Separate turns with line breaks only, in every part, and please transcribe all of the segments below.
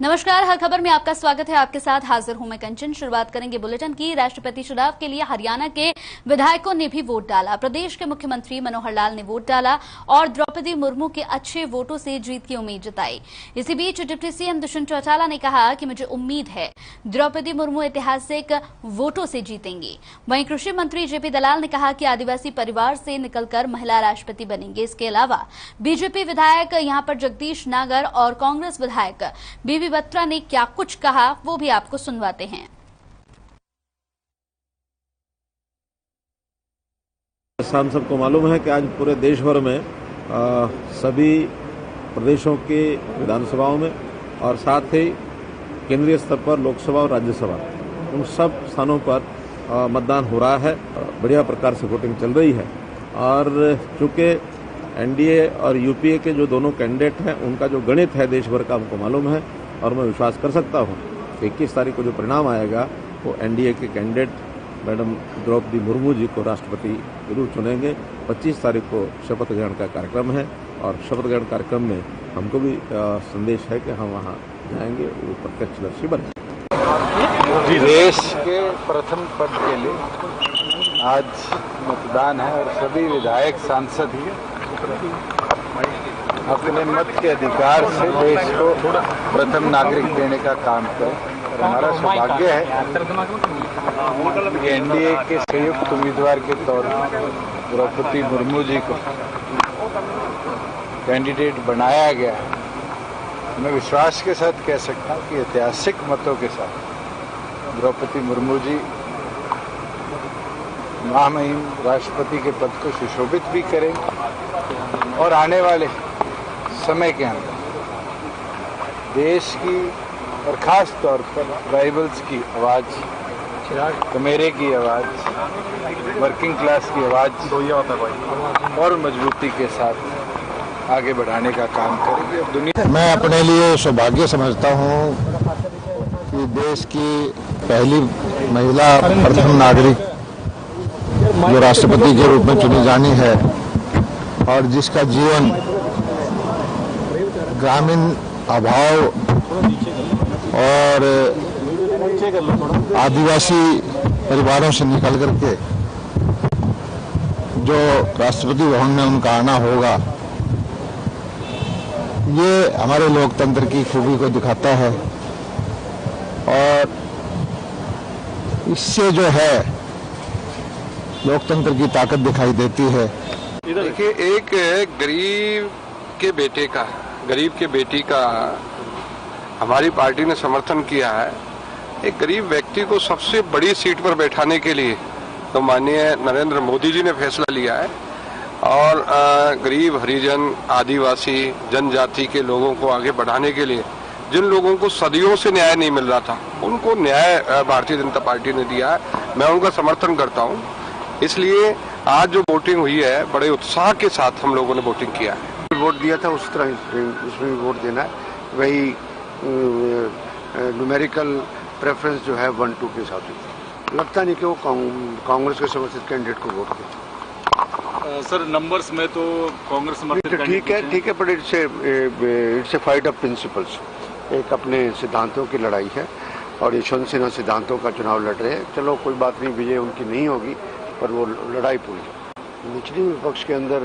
नमस्कार, हर खबर में आपका स्वागत है। आपके साथ हाजिर हूं मैं कंचन। शुरुआत करेंगे बुलेटिन की। राष्ट्रपति चुनाव के लिए हरियाणा के विधायकों ने भी वोट डाला। प्रदेश के मुख्यमंत्री मनोहर लाल ने वोट डाला और द्रौपदी मुर्मू के अच्छे वोटों से जीत की उम्मीद जताई। इसी बीच डिप्टी सीएम दुष्यंत चौटाला ने कहा कि मुझे उम्मीद है द्रौपदी मुर्मू ऐतिहासिक वोटों से जीतेंगी। वहीं कृषि मंत्री जेपी दलाल ने कहा कि आदिवासी परिवार से निकलकर महिला राष्ट्रपति बनेंगे। इसके अलावा बीजेपी विधायक यहां पर जगदीश नागर और कांग्रेस विधायक बीबी बत्रा ने क्या कुछ कहा वो भी आपको सुनवाते हैं।
हम सबको मालूम है कि आज पूरे देश भर में सभी प्रदेशों के विधानसभाओं में और साथ ही केंद्रीय स्तर पर लोकसभा और राज्यसभा उन सब स्थानों पर मतदान हो रहा है। बढ़िया प्रकार से वोटिंग चल रही है और चूंकि एनडीए और यूपीए के जो दोनों कैंडिडेट हैं उनका जो गणित है देश भर का हमको मालूम है और मैं विश्वास कर सकता हूं कि 21 तारीख को जो परिणाम आएगा वो एनडीए के कैंडिडेट मैडम द्रौपदी मुर्मू जी को राष्ट्रपति जरूर चुनेंगे। 25 तारीख को शपथ ग्रहण का कार्यक्रम है और शपथ ग्रहण कार्यक्रम में हमको भी संदेश है कि हम वहां जाएंगे, वो प्रत्यक्षदर्शी बने।
देश के प्रथम पद के लिए आज मतदान है और सभी विधायक सांसद अपने मत के अधिकार से देश को प्रथम नागरिक देने का काम करें। हमारा सौभाग्य है कि एनडीए के संयुक्त उम्मीदवार के तौर पर द्रौपदी मुर्मू जी को कैंडिडेट बनाया गया है। मैं विश्वास के साथ कह सकता हूं कि ऐतिहासिक मतों के साथ द्रौपदी मुर्मू जी महामहिम राष्ट्रपति के पद को सुशोभित भी करेंगे और आने वाले समय के अंदर देश की और खास तौर पर ट्राइबल्स की आवाज, कमेरे की आवाज, वर्किंग क्लास की आवाज और मजबूती के साथ आगे बढ़ाने का काम करेंगे। दुनिया
मैं अपने लिए सौभाग्य समझता हूं कि देश की पहली महिला प्रथम नागरिक जो राष्ट्रपति के रूप में चुनी जानी है और जिसका जीवन ग्रामीण अभाव और आदिवासी परिवारों से निकल करके जो राष्ट्रपति भवन में उनका आना होगा, ये हमारे लोकतंत्र की खूबी को दिखाता है और इससे जो है लोकतंत्र की ताकत दिखाई देती है।
देखिए, एक गरीब के बेटी का हमारी पार्टी ने समर्थन किया है। एक गरीब व्यक्ति को सबसे बड़ी सीट पर बैठाने के लिए तो माननीय नरेंद्र मोदी जी ने फैसला लिया है और गरीब, हरिजन, आदिवासी, जनजाति के लोगों को आगे बढ़ाने के लिए जिन लोगों को सदियों से न्याय नहीं मिल रहा था उनको न्याय भारतीय जनता पार्टी ने दिया है। मैं उनका समर्थन करता हूं। इसलिए आज जो वोटिंग हुई है बड़े उत्साह के साथ हम लोगों ने वोटिंग किया है।
वोट दिया था उस तरह इसमें भी वोट देना है। वही न्यूमेरिकल प्रेफरेंस जो है 1-2 के हिसाब से लगता नहीं कि वो कांग्रेस के समर्थित कैंडिडेट को वोट दें।
सर, नंबर्स में तो कांग्रेस
ठीक है, but it's a fight of principles. एक अपने सिद्धांतों की लड़ाई है और यशवंत सिन्हा सिद्धांतों का चुनाव लड़ रहे हैं। चलो कोई बात नहीं, विजय उनकी नहीं होगी पर वो लड़ाई पूरी है। निचली विपक्ष के अंदर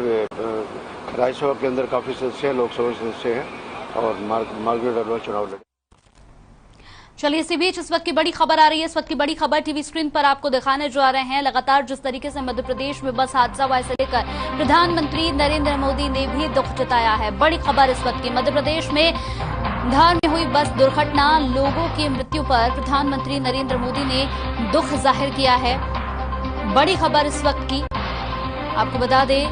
राज्यसभा के अंदर काफी सदस्य हैं, लोकसभा सदस्य हैं और मार्गरेट अरोड़ा चुनाव लड़े।
चलिए, इसी बीच इस वक्त की बड़ी खबर आ रही है। इस वक्त की बड़ी खबर टीवी स्क्रीन पर आपको दिखाने जा रहे हैं। लगातार जिस तरीके से मध्य प्रदेश में बस हादसा हुआ, इसे लेकर प्रधानमंत्री नरेंद्र मोदी ने भी दुख जताया है। बड़ी खबर इस वक्त की, मध्य प्रदेश में धार में हुई बस दुर्घटना, लोगों की मृत्यु पर प्रधानमंत्री नरेंद्र मोदी ने दुख जाहिर किया है। बड़ी खबर इस वक्त की, आपको बता दें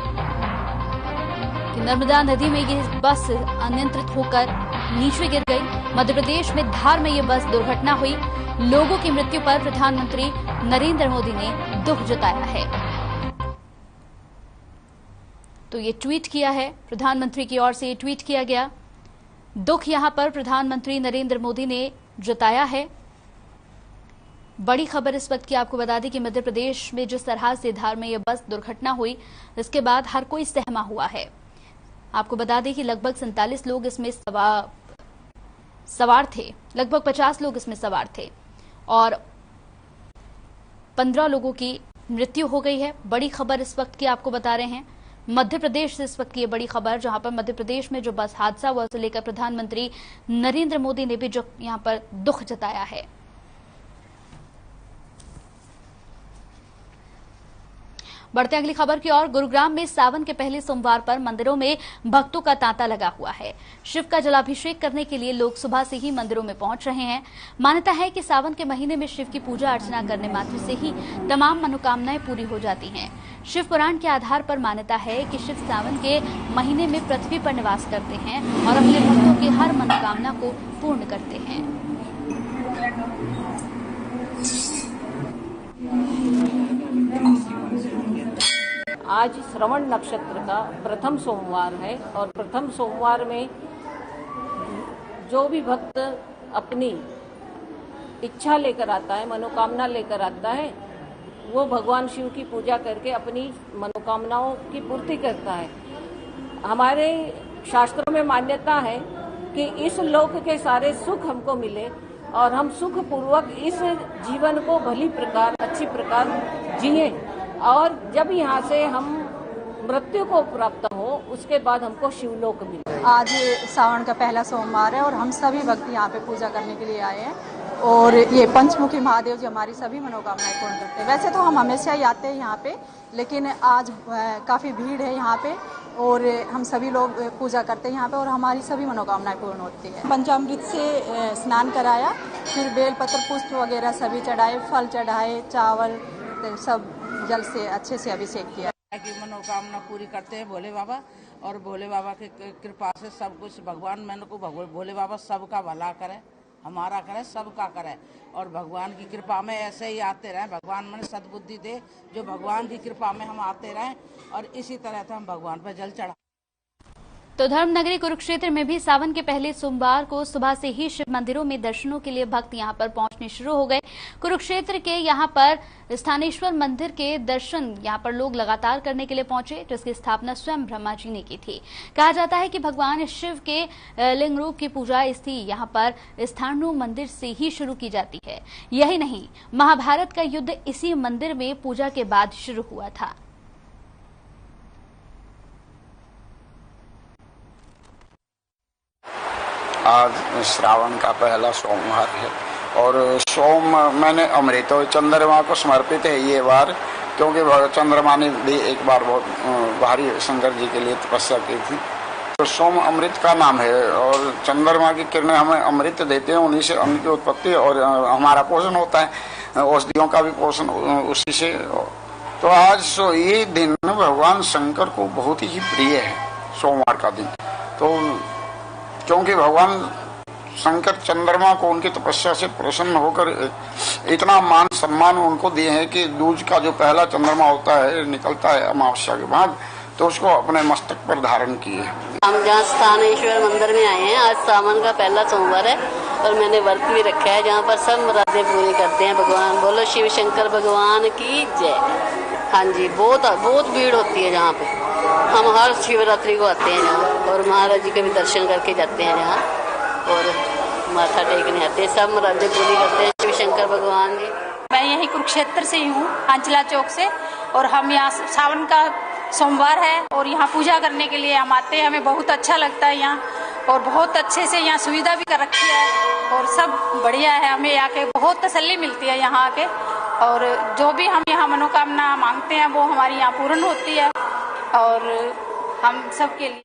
कि नर्मदा नदी में ये बस अनियंत्रित होकर नीचे गिर गई। मध्य प्रदेश में धार में ये बस दुर्घटना हुई। लोगों की मृत्यु पर प्रधानमंत्री नरेंद्र मोदी ने दुख जताया है। तो ये ट्वीट किया है, प्रधानमंत्री की ओर से ये ट्वीट किया गया। दुख यहां पर प्रधानमंत्री नरेंद्र मोदी ने जताया है। बड़ी खबर इस वक्त की, आपको बता दें कि मध्य प्रदेश में जिस तरह से धार में यह बस दुर्घटना हुई, इसके बाद हर कोई सहमा हुआ है। आपको बता दें कि लगभग 47 लोग इसमें सवार थे। लगभग 50 लोग इसमें सवार थे और 15 लोगों की मृत्यु हो गई है। बड़ी खबर इस वक्त की आपको बता रहे हैं मध्य प्रदेश से। इस वक्त की ये बड़ी खबर, जहां पर मध्य प्रदेश में जो बस हादसा हुआ उसे लेकर प्रधानमंत्री नरेंद्र मोदी ने भी जो यहां पर दुख जताया है। बढ़ते अगली खबर की ओर। गुरुग्राम में सावन के पहले सोमवार पर मंदिरों में भक्तों का तांता लगा हुआ है। शिव का जलाभिषेक करने के लिए लोग सुबह से ही मंदिरों में पहुंच रहे हैं। मान्यता है कि सावन के महीने में शिव की पूजा अर्चना करने मात्र से ही तमाम मनोकामनाएं पूरी हो जाती हैं। शिव पुराण के आधार पर मान्यता है कि शिव सावन के महीने में पृथ्वी पर निवास करते हैं और अपने भक्तों की हर मनोकामना को पूर्ण करते हैं।
आज श्रवण नक्षत्र का प्रथम सोमवार है और प्रथम सोमवार में जो भी भक्त अपनी इच्छा लेकर आता है, मनोकामना लेकर आता है, वो भगवान शिव की पूजा करके अपनी मनोकामनाओं की पूर्ति करता है। हमारे शास्त्रों में मान्यता है कि इस लोक के सारे सुख हमको मिले और हम सुख पूर्वक इस जीवन को भली प्रकार, अच्छी प्रकार जिए और जब यहाँ से हम मृत्यु को प्राप्त हो उसके बाद हमको शिवलोक मिले।
आज सावन का पहला सोमवार है और हम सभी भक्त यहाँ पे पूजा करने के लिए आए हैं और ये पंचमुखी महादेव जी हमारी सभी मनोकामनाएं पूर्ण करते हैं। वैसे तो हम हमेशा ही आते हैं यहाँ पे, लेकिन आज काफ़ी भीड़ है यहाँ पे और हम सभी लोग पूजा करते हैं यहाँ पे और हमारी सभी मनोकामनाएं पूर्ण होती है। पंचामृत से स्नान कराया, फिर बेलपत्र पुष्प वगैरह सभी चढ़ाए, फल चढ़ाए, चावल सब जल से अच्छे से अभिषेक किया।
की मनोकामना पूरी करते हैं भोले बाबा और भोले बाबा की कृपा से सब कुछ भगवान मन को भोले बाबा सबका भला करे, हमारा करे, सबका करे और भगवान की कृपा में ऐसे ही आते रहें। भगवान मन सद्बुद्धि दे, जो भगवान की कृपा में हम आते रहें और इसी तरह से हम भगवान पर जल चढ़ा।
तो धर्मनगरी कुरुक्षेत्र में भी सावन के पहले सोमवार को सुबह से ही शिव मंदिरों में दर्शनों के लिए भक्त यहां पर पहुंचने शुरू हो गए। कुरुक्षेत्र के यहां पर स्थानेश्वर मंदिर के दर्शन यहां पर लोग लगातार करने के लिए पहुंचे, जिसकी स्थापना स्वयं ब्रह्मा जी ने की थी। कहा जाता है कि भगवान शिव के लिंग रूप की पूजा इसी यहां पर स्थानु मंदिर से ही शुरू की जाती है। यही नहीं, महाभारत का युद्ध इसी मंदिर में पूजा के बाद शुरू हुआ था।
आज श्रावण का पहला सोमवार है और सोम मैंने अमृत और चंद्रमा को समर्पित है ये बार, क्योंकि चंद्रमा ने भी एक बार बहुत भारी शंकर जी के लिए तपस्या की थी। तो सोम अमृत का नाम है और चंद्रमा की किरणें हमें अमृत देते हैं, उन्हीं से अन्न की उत्पत्ति और हमारा पोषण होता है, औषधियों का भी पोषण उसी से। तो आज ये दिन भगवान शंकर को बहुत ही प्रिय है, सोमवार का दिन। तो क्योंकि भगवान शंकर चंद्रमा को उनकी तपस्या से प्रसन्न होकर इतना मान सम्मान उनको दिए हैं कि दूज का जो पहला चंद्रमा होता है, निकलता है अमावस्या के बाद, तो उसको अपने मस्तक पर धारण किए।
हम जहाँ स्थानेश्वर मंदिर में आए हैं, आज सावन का पहला सोमवार है और मैंने व्रत भी रखा है, जहाँ पर सब मुरादें पूरी करते हैं भगवान। बोलो शिव शंकर भगवान की जय। हाँ जी, बहुत भीड़ होती है जहाँ पे। हम हर शिवरात्रि को आते हैं यहाँ और महाराज जी के भी दर्शन करके जाते हैं यहाँ और माथा टेकने आते हैं, सब मुरादें पूरी करते हैं शिव शंकर भगवान जी।
मैं यही कुरुक्षेत्र से ही हूँ, अंचला चौक से, और हम यहाँ सावन का सोमवार है और यहाँ पूजा करने के लिए हम आते हैं। हमें बहुत अच्छा लगता है यहाँ और बहुत अच्छे से यहाँ सुविधा भी कर रखी है और सब बढ़िया है। हमें आके बहुत तसल्ली मिलती है यहाँ आके और जो भी हम यहाँ मनोकामना मांगते हैं वो हमारी यहाँ पूर्ण होती है और हम सबके लिए।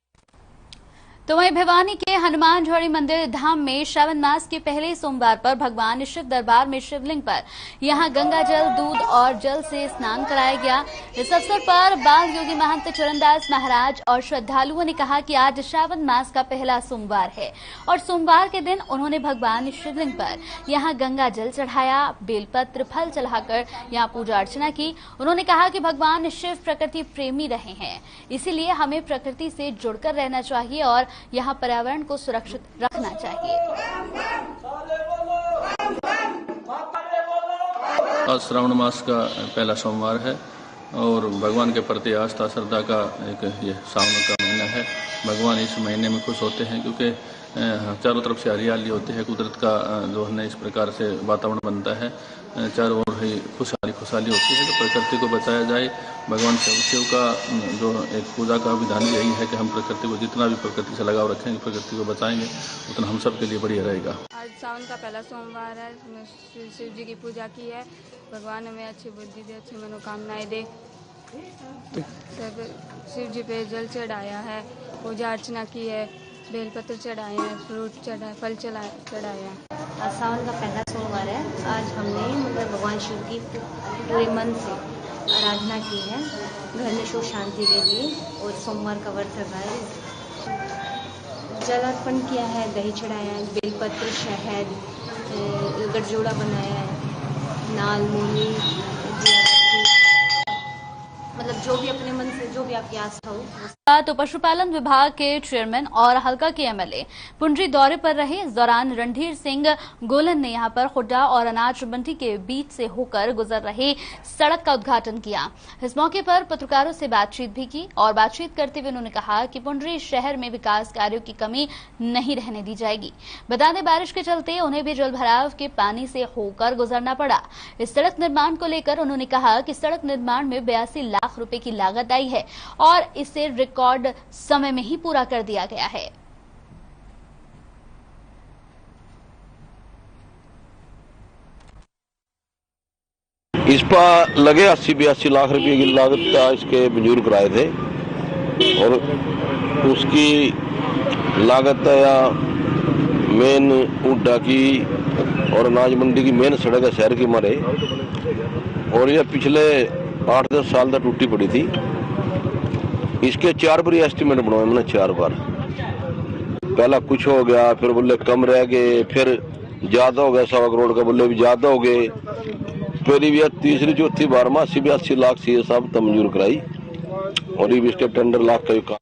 तो वहीं भिवानी के हनुमान झोड़ी मंदिर धाम में श्रावण मास के पहले सोमवार पर भगवान शिव दरबार में शिवलिंग पर यहां गंगा जल, दूध और जल से स्नान कराया गया। इस अवसर पर बाल योगी महंत चरणदास महाराज और श्रद्धालुओं ने कहा कि आज श्रावण मास का पहला सोमवार है और सोमवार के दिन उन्होंने भगवान शिवलिंग पर यहां गंगा जल चढ़ाया, बेलपत्र फल चढ़ाकर यहां पूजा अर्चना की। उन्होंने कहा कि भगवान शिव प्रकृति प्रेमी रहे हैं, इसीलिए हमें प्रकृति से जुड़कर रहना चाहिए और यहाँ पर्यावरण को सुरक्षित रखना चाहिए।
आज श्रावण मास का पहला सोमवार है और भगवान के प्रति आस्था श्रद्धा का एक ये सावन का महीना है। भगवान इस महीने में खुश होते हैं क्योंकि चारों तरफ से हरियाली होती है, कुदरत का जो है इस प्रकार से वातावरण बनता है, चारों ओर ही खुशहाली होती है। तो प्रकृति को बचाया जाए। भगवान शिव का जो एक पूजा का विधान यही है कि हम प्रकृति को जितना भी प्रकृति से लगाव रखेंगे, प्रकृति को बचाएंगे, उतना हम सब के लिए बढ़िया रहेगा।
आज सावन का पहला सोमवार है, शिव जी की पूजा की है। भगवान हमें अच्छी बुद्धि दे, अच्छी मनोकामनाएं दे। सब शिव जी पे जल चढ़ाया है, पूजा अर्चना की है, बेलपत्र चढ़ाए हैं, फ्रूट चढ़ाए, फल चढ़ाए हैं।
आज सावन का पहला सोमवार है। आज हमने भगवान शिव की पूरे मन से आराधना की है, घर में सुख शांति के लिए, और सोमवार का व्रत रखा है। जल अर्पण किया है, दही चढ़ाया है, बेलपत्र, शहद, गठजोड़ा बनाया है, नाल, मूली, मतलब जो भी अपने मन से जो भी आपकी आस्था हो।
तो पशुपालन विभाग के चेयरमैन और हल्का के एमएलए पुंडरी दौरे पर रहे। इस दौरान रणधीर सिंह गोलन ने यहां पर खुड्डा और अनाज मंडी के बीच से होकर गुजर रहे सड़क का उद्घाटन किया। इस मौके पर पत्रकारों से बातचीत भी की और बातचीत करते हुए उन्होंने कहा कि पुंडरी शहर में विकास कार्यों की कमी नहीं रहने दी जाएगी। बता दें, बारिश के चलते उन्हें भी जलभराव के पानी से होकर गुजरना पड़ा। इस सड़क निर्माण को लेकर उन्होंने कहा कि सड़क निर्माण में 82 लाख रुपए की लागत आई है और इसे रिकॉर्ड समय में ही पूरा कर दिया गया है।
इस पर लगे 80-82 लाख रुपए की लागत का इसके मंजूर कराए थे, और उसकी लागत या मेन उड्डा की और अनाज मंडी की मेन सड़क है शहर की मारे, और यह पिछले 8-10 साल तक टूटी पड़ी थी। इसके 4 बार एस्टिमेट बनवाए मैंने, 4 बार। पहला कुछ हो गया, फिर बोले कम रह गए, फिर ज्यादा हो गया, 1.25 करोड़ का बोले भी ज्यादा हो गए, फिर भी तीसरी चौथी बार में 80-82 लाख से साहब तब मंजूर कराई, और ये इसके टेंडर लाख का काम।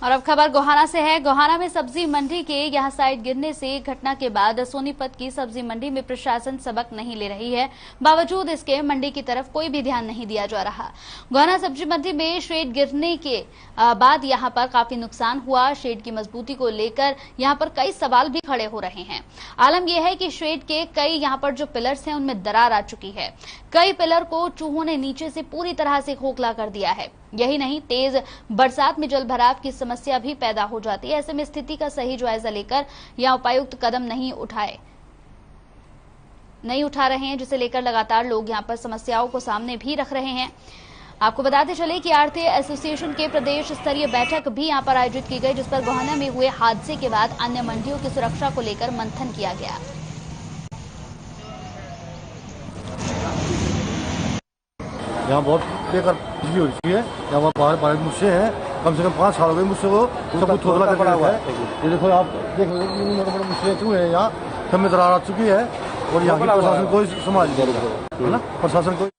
और अब खबर गोहाना से है। गोहाना में सब्जी मंडी के यहां साइड गिरने से घटना के बाद सोनीपत की सब्जी मंडी में प्रशासन सबक नहीं ले रही है। बावजूद इसके मंडी की तरफ कोई भी ध्यान नहीं दिया जा रहा। गोहाना सब्जी मंडी में शेड गिरने के बाद यहां पर काफी नुकसान हुआ। शेड की मजबूती को लेकर यहां पर कई सवाल भी खड़े हो रहे हैं। आलम यह है कि शेड के कई यहां पर जो पिलर्स हैं उनमें दरार आ चुकी है। कई पिलर को चूहों ने नीचे से पूरी तरह से खोखला कर दिया है। यही नहीं, तेज बरसात में जलभराव की समस्या भी पैदा हो जाती है। ऐसे में स्थिति का सही जायजा लेकर यहां उपायुक्त कदम नहीं उठा रहे हैं, जिसे लेकर लगातार लोग यहां पर समस्याओं को सामने भी रख रहे हैं। आपको बताते चले कि आढ़ती एसोसिएशन के प्रदेश स्तरीय बैठक भी यहां पर आयोजित की गई, जिस पर गोहाना में हुए हादसे के बाद अन्य मंडियों की सुरक्षा को लेकर मंथन किया गया।
यहाँ बहुत बेकार बिजली हो रही है। यहाँ बाहर मुझसे है, कम से कम 5 साल हो गए मुझसे को सब कुछ थोड़ा पड़ा हुआ है। ये देखो, आप देख लो, मुझसे क्यों है, यहाँ सब में दरार आ चुकी है, और यहाँ की प्रशासन कोई संभाल नहीं रहा है ना, प्रशासन को।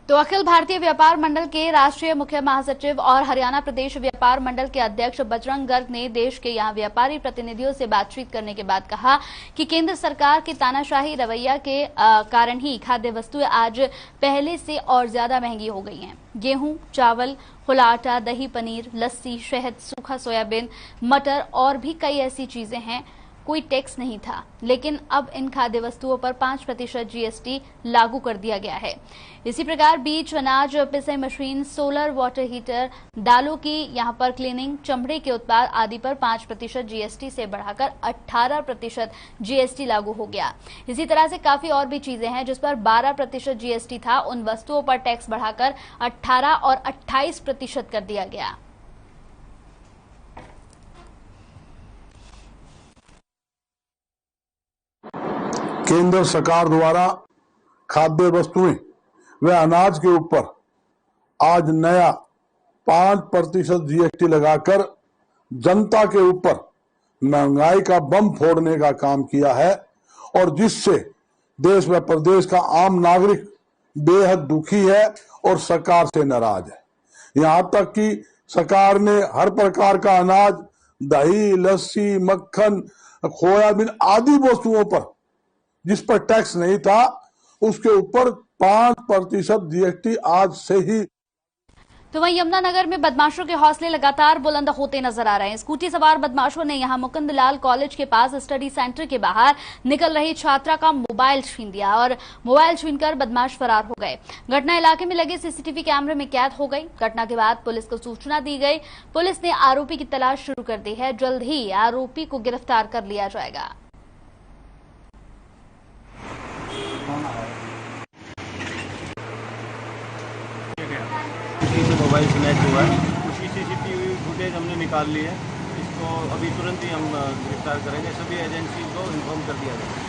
तो अखिल भारतीय व्यापार मंडल के राष्ट्रीय मुख्य महासचिव और हरियाणा प्रदेश व्यापार मंडल के अध्यक्ष बजरंग गर्ग ने देश के यहां व्यापारी प्रतिनिधियों से बातचीत करने के बाद कहा कि केंद्र सरकार के तानाशाही रवैया के कारण ही खाद्य वस्तुएं आज पहले से और ज्यादा महंगी हो गई हैं। गेहूं, चावल, खुला आटा, दही, पनीर, लस्सी, शहद, सूखा सोयाबीन, मटर और भी कई ऐसी चीजें हैं, कोई टैक्स नहीं था, लेकिन अब इन खाद्य वस्तुओं पर 5% जीएसटी लागू कर दिया गया है। इसी प्रकार बीज, अनाज, पिसाई मशीन, सोलर वाटर हीटर, दालों की यहां पर क्लीनिंग, चमड़े के उत्पाद आदि पर 5% जीएसटी से बढ़ाकर 18% जीएसटी लागू हो गया। इसी तरह से काफी और भी चीजें हैं जिस पर 12% जीएसटी था, उन वस्तुओं पर टैक्स बढ़ाकर 18 और 28% कर दिया गया।
केंद्र सरकार द्वारा खाद्य वस्तुएं व अनाज के ऊपर आज नया 5% जीएसटी लगाकर जनता के ऊपर महंगाई का बम फोड़ने का काम किया है, और जिससे देश व प्रदेश का आम नागरिक बेहद दुखी है और सरकार से नाराज है। यहां तक कि सरकार ने हर प्रकार का अनाज, दही, लस्सी, मक्खन, सोयाबीन आदि वस्तुओं पर जिस पर टैक्स नहीं था, उसके ऊपर 5% जीएसटी आज से ही।
तो वहीं यमुनानगर में बदमाशों के हौसले लगातार बुलंद होते नजर आ रहे हैं। स्कूटी सवार बदमाशों ने यहां मुकुंदलाल कॉलेज के पास स्टडी सेंटर के बाहर निकल रही छात्रा का मोबाइल छीन लिया और मोबाइल छीनकर बदमाश फरार हो गए। घटना इलाके में लगे सीसीटीवी कैमरे में कैद हो गई। घटना के बाद पुलिस को सूचना दी गई। पुलिस ने आरोपी की तलाश शुरू कर दी है। जल्द ही आरोपी को गिरफ्तार कर लिया जाएगा।
मोबाइल स्नैच हुआ है, उसकी सीसीटीवी फुटेज हमने निकाल ली है। इसको अभी तुरंत ही हम गिरफ्तार करेंगे। सभी एजेंसी को इन्फॉर्म कर दिया गया।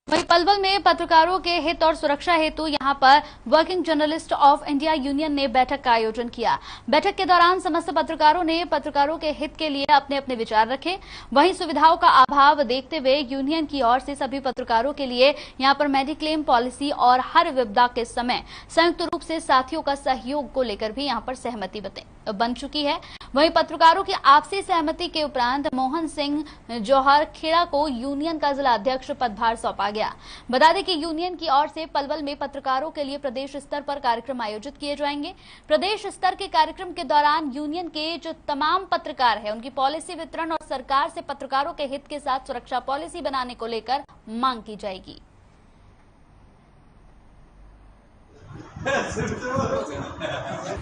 वहीं पलवल में पत्रकारों के हित और सुरक्षा हेतु यहां पर working journalist of India union ने बैठक का आयोजन किया। बैठक के दौरान समस्त पत्रकारों ने पत्रकारों के हित के लिए अपने अपने विचार रखे। वहीं सुविधाओं का अभाव देखते हुए यूनियन की ओर से सभी पत्रकारों के लिए यहां पर मेडिक्लेम पॉलिसी और हर विपदा के समय संयुक्त रूप से साथियों का सहयोग को लेकर भी यहां पर सहमति बन चुकी है। वहीं पत्रकारों की आपसी सहमति के उपरांत मोहन सिंह जौहर खेड़ा को यूनियन का जिला अध्यक्ष पदभार सौंपा गया। बता दें कि यूनियन की ओर से पलवल में पत्रकारों के लिए प्रदेश स्तर पर कार्यक्रम आयोजित किए जाएंगे। प्रदेश स्तर के कार्यक्रम के दौरान यूनियन के जो तमाम पत्रकार हैं उनकी पॉलिसी वितरण और सरकार से पत्रकारों के हित के साथ सुरक्षा पॉलिसी बनाने को लेकर मांग की जाएगी।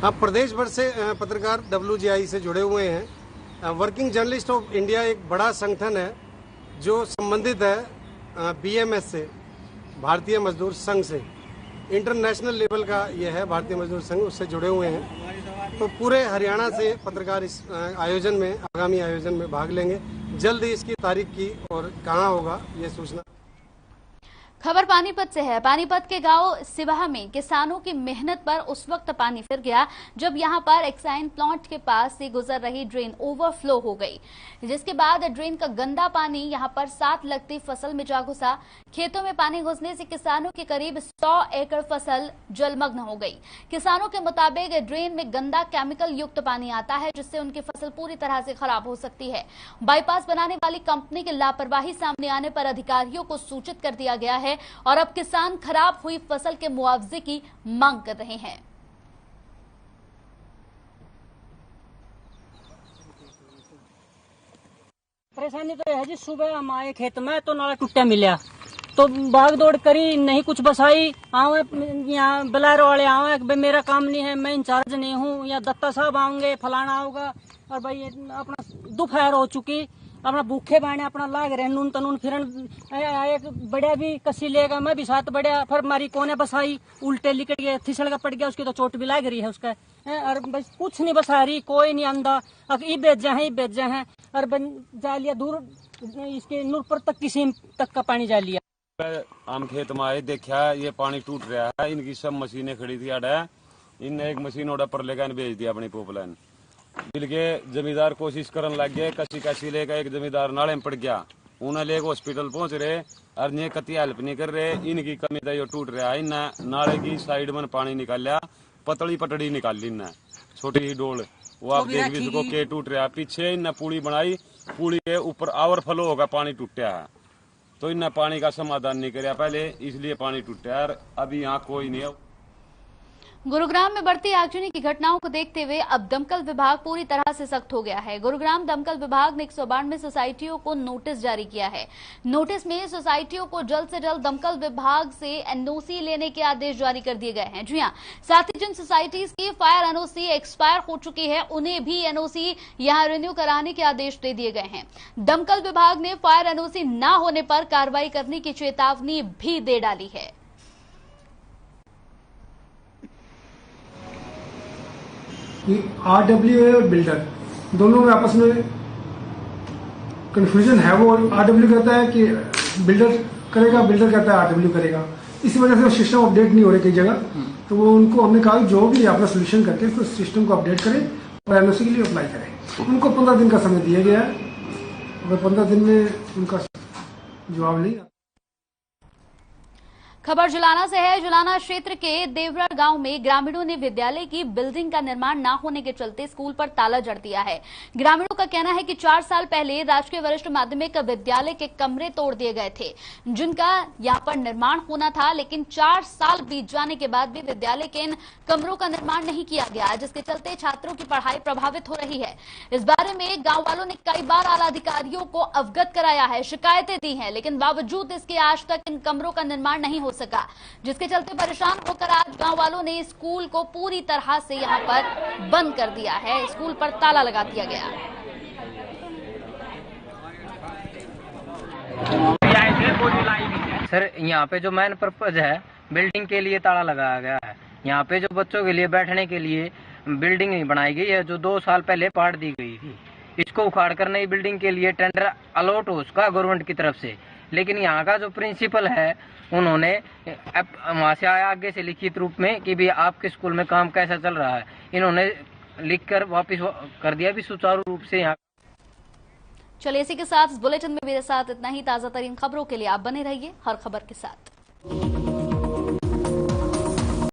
अब प्रदेश भर से पत्रकार WGI से जुड़े हुए हैं। वर्किंग जर्नलिस्ट ऑफ इंडिया एक बड़ा संगठन है जो संबंधित है BMS से, भारतीय मजदूर संघ से। इंटरनेशनल लेवल का यह है भारतीय मजदूर संघ, उससे जुड़े हुए हैं। तो पूरे हरियाणा से पत्रकार इस आयोजन में, आगामी आयोजन में भाग लेंगे। जल्द ही इसकी तारीख की और कहाँ होगा ये सूचना।
खबर पानीपत से है। पानीपत के गांव सिवाह में किसानों की मेहनत पर उस वक्त पानी फिर गया जब यहां पर एक्साइन प्लांट के पास से गुजर रही ड्रेन ओवरफ्लो हो गई, जिसके बाद ड्रेन का गंदा पानी यहां पर साथ लगती फसल में जा घुसा। खेतों में पानी घुसने से किसानों की करीब 100 एकड़ फसल जलमग्न हो गई। किसानों के मुताबिक ड्रेन में गंदा केमिकल युक्त पानी आता है, जिससे उनकी फसल पूरी तरह से खराब हो सकती है। बाईपास बनाने वाली कंपनी की लापरवाही सामने आने पर अधिकारियों को सूचित कर दिया गया है और अब किसान खराब हुई फसल के मुआवजे की मांग कर रहे हैं।
परेशानी तो यह है जी, सुबह हम आए खेत में तो नाला टूटा मिला, तो भाग दौड़ करी, नहीं कुछ बसाई। आवे यहाँ बलैरो वाले आवे, मेरा काम नहीं है, मैं इंचार्ज नहीं हूँ, या दत्ता साहब आएंगे, फलाना होगा। और भाई अपना दोपहर हो चुकी, अपना भूखे बाने अपना लाग रहे नून तनून फिरन। एक बढ़िया भी कसी लेगा, मैं भी साथ बढ़िया, फिर मारी कोने बसाई, उल्टे लिकट गए, फिसल का पड़ गया, उसकी तो चोट भी लाग रही है उसका। और बस कुछ नहीं बसा रही, कोई नहीं आंदा। अब ये बेचे हैं और जा लिया दूर, इसके नूरपुर तक की सीम तक का पानी जा लिया।
हम खेत में आए, देखा ये पानी टूट रहा है। इनकी सब मशीनें खड़ी थी अड़ा, इनने एक मशीन ऑर्डर पर लेकर भेज दिया अपनी पोपलाइन। मिल के जमींदार कोशिश करने लग गए, कसी लेकर एक जमींदार नाले में पड़ गया, उन्हें लेकर हॉस्पिटल पहुंच रहे और ये कति हेल्प नहीं कर रहे। इनकी कमी तो टूट रहा है। इन्हें नाले की साइड में पानी निकाल लिया, पतली पटड़ी निकाल ली इन्हें, छोटी ही डोल, वो आप देख भी सको के टूट रहा है। पीछे इन्हें पुली बनाई, पुली के ऊपर ओवरफ्लो होगा, पानी टूटा है, तो इन्हें पानी का समाधान नहीं कराया पहले, इसलिए पानी टूटा है। अभी यहाँ कोई नहीं है।
गुरुग्राम में बढ़ती आगजनी की घटनाओं को देखते हुए अब दमकल विभाग पूरी तरह से सख्त हो गया है। गुरुग्राम दमकल विभाग ने 192 सोसाइटियों को नोटिस जारी किया है। नोटिस में सोसाइटियों को जल्द से जल्द दमकल विभाग से एनओसी लेने के आदेश जारी कर दिए गए हैं। जी हां, साथ ही जिन सोसाइटीज की फायर एनओसी एक्सपायर हो चुकी है उन्हें भी एनओसी यहां रिन्यू कराने के आदेश दे दिए गए हैं। दमकल विभाग ने फायर एनओसी न होने पर कार्रवाई करने की चेतावनी भी दे डाली है।
RWA और बिल्डर दोनों में आपस में कंफ्यूजन है। वो RW कहता है कि बिल्डर करेगा, बिल्डर कहता है RW करेगा। इसी वजह से वो सिस्टम अपडेट नहीं हो रहे कई जगह। तो वो उनको हमने कहा जो भी अपना सोल्यूशन करके तो सिस्टम को अपडेट करें और एनओसी के लिए अप्लाई करें। उनको 15 दिन का समय दिया गया है। अगर 15 दिन में उनका जवाब नहीं
खबर जुलाना से है। जुलाना क्षेत्र के देवरा गांव में ग्रामीणों ने विद्यालय की बिल्डिंग का निर्माण न होने के चलते स्कूल पर ताला जड़ दिया है। ग्रामीणों का कहना है कि 4 साल पहले राजकीय वरिष्ठ माध्यमिक विद्यालय के कमरे तोड़ दिए गए थे, जिनका यहां पर निर्माण होना था, लेकिन 4 साल बीत जाने के बाद भी विद्यालय के इन कमरों का निर्माण नहीं किया गया, जिसके चलते छात्रों की पढ़ाई प्रभावित हो रही है। इस बारे में गाँव वालों ने कई बार आला अधिकारियों को अवगत कराया है, शिकायतें दी हैं, लेकिन बावजूद इसके आज तक इन कमरों का निर्माण नहीं हो सका, जिसके चलते परेशान होकर आज गांव वालों ने स्कूल को पूरी तरह से यहां पर बंद कर दिया है। स्कूल पर ताला लगा दिया गया।
सर, यहाँ पे जो मेन पर्पज है, बिल्डिंग के लिए ताला लगाया गया है। यहाँ पे जो बच्चों के लिए बैठने के लिए बिल्डिंग नहीं बनाई गई है, जो 2 साल पहले पाट दी गई थी। इसको उखाड़ कर नई बिल्डिंग के लिए टेंडर अलॉट हो उसका गवर्नमेंट की तरफ से, लेकिन यहाँ का जो प्रिंसिपल है उन्होंने वहाँ से आया आगे से लिखित रूप में कि भी आपके स्कूल में काम कैसा चल रहा है, इन्होंने लिखकर वापस कर दिया भी सुचारू रूप से। यहाँ
चलिए, इसी के साथ इस बुलेटिन में मेरे साथ इतना ही। ताजा तरीन खबरों के लिए आप बने रहिए हर खबर के साथ।